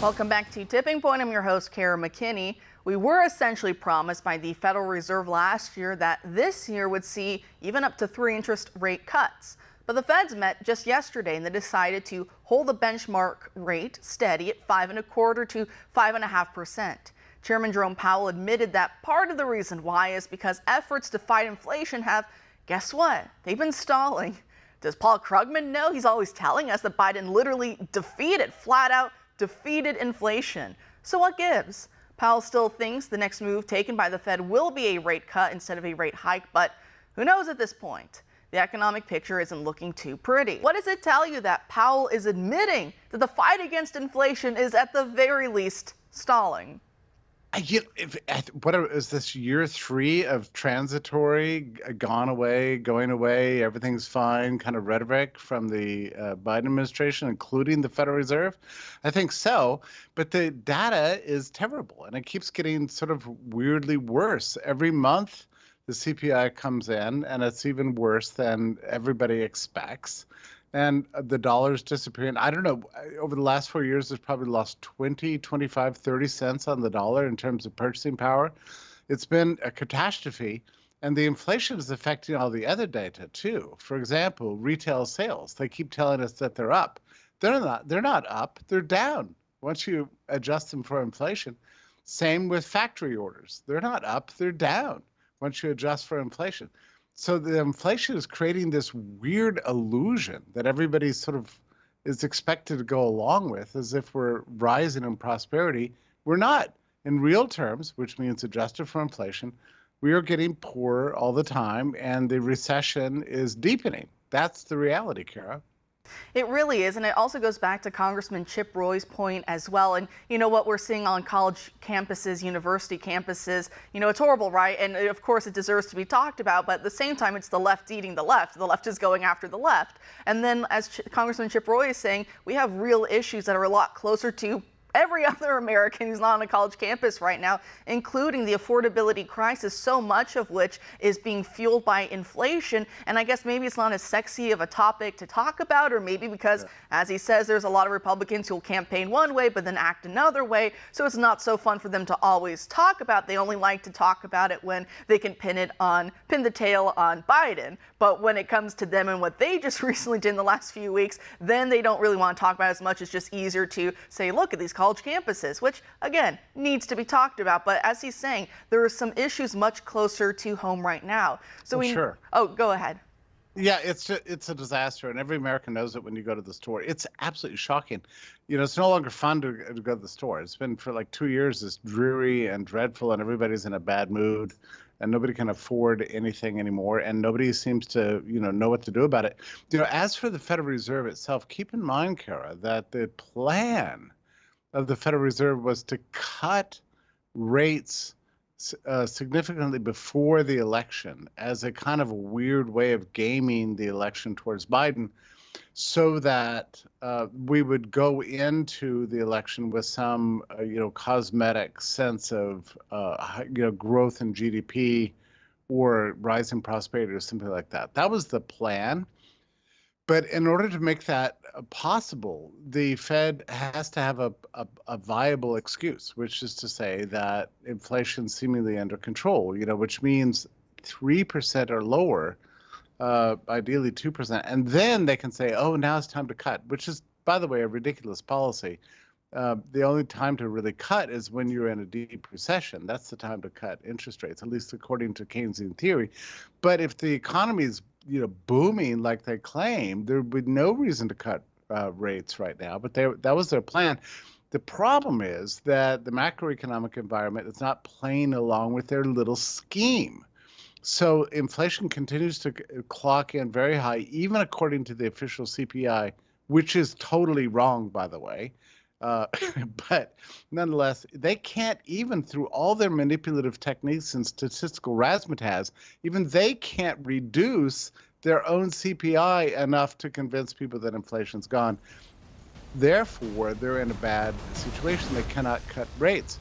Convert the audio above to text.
Welcome back to Tipping Point. I'm your host, Kara McKinney. We were essentially promised by the Federal Reserve last year that this year would see even up to 3 interest rate cuts. But the Feds met just yesterday and they decided to hold the benchmark rate steady at 5.25% to 5.5%. Chairman Jerome Powell admitted that part of the reason why is because efforts to fight inflation have, guess what? They've been stalling. Does Paul Krugman know? He's always telling us that Biden literally flat out defeated inflation. So what gives? Powell still thinks the next move taken by the Fed will be a rate cut instead of a rate hike, but who knows at this point? The economic picture isn't looking too pretty. What does it tell you that Powell is admitting that the fight against inflation is at the very least stalling? Is this year 3 of transitory, gone away, going away, everything's fine kind of rhetoric from the Biden administration, including the Federal Reserve? I think so, but the data is terrible, and it keeps getting sort of weirdly worse. Every month, the CPI comes in, and it's even worse than everybody expects. And the dollar's disappearing. I don't know, over the last 4 years, it's probably lost 20, 25, 30 cents on the dollar in terms of purchasing power. It's been a catastrophe. And the inflation is affecting all the other data too. For example, retail sales. They keep telling us that they're up. They're not up, they're down once you adjust them for inflation. Same with factory orders. They're not up, they're down once you adjust for inflation. So the inflation is creating this weird illusion that everybody sort of is expected to go along with as if we're rising in prosperity. We're not. In real terms, which means adjusted for inflation, we are getting poorer all the time, and the recession is deepening. That's the reality, Kara. It really is, and it also goes back to Congressman Chip Roy's point as well. And you know what we're seeing on college campuses, university campuses, it's horrible, right? And of course it deserves to be talked about, but at the same time it's the left eating the left. The left is going after the left. And then as Congressman Chip Roy is saying, we have real issues that are a lot closer to every other American who's not on a college campus right now, including the affordability crisis, so much of which is being fueled by inflation. And I guess maybe it's not as sexy of a topic to talk about, or maybe because, as he says, there's a lot of Republicans who will campaign one way but then act another way. So it's not so fun for them to always talk about. They only like to talk about it when they can pin the tail on Biden. But when it comes to them and what they just recently did in the last few weeks, then they don't really want to talk about it as much. It's just easier to say, look at these college campuses, which again needs to be talked about. But as he's saying, there are some issues much closer to home right now. So sure. Oh, go ahead. Yeah, it's a disaster, and every American knows it when you go to the store. It's absolutely shocking. It's no longer fun to go to the store. It's been for like 2 years, it's dreary and dreadful, and everybody's in a bad mood, and nobody can afford anything anymore, and nobody seems to, know what to do about it. As for the Federal Reserve itself, keep in mind, Kara, that the plan of the Federal Reserve was to cut rates significantly before the election as a kind of a weird way of gaming the election towards Biden, so that we would go into the election with some, cosmetic sense of, growth in GDP or rise in prosperity or something like that. That was the plan. But in order to make that possible, the Fed has to have a viable excuse, which is to say that inflation's seemingly under control, which means 3% or lower, ideally 2%. And then they can say, oh, now it's time to cut, which is, by the way, a ridiculous policy. The only time to really cut is when you're in a deep recession. That's the time to cut interest rates, at least according to Keynesian theory. But if the economy is booming like they claim, there would be no reason to cut rates right now. But that was their plan. The problem is that the macroeconomic environment is not playing along with their little scheme. So inflation continues to clock in very high, even according to the official CPI, which is totally wrong, by the way. But nonetheless, they can't, even through all their manipulative techniques and statistical razzmatazz, even they can't reduce their own CPI enough to convince people that inflation's gone. Therefore, they're in a bad situation. They cannot cut rates.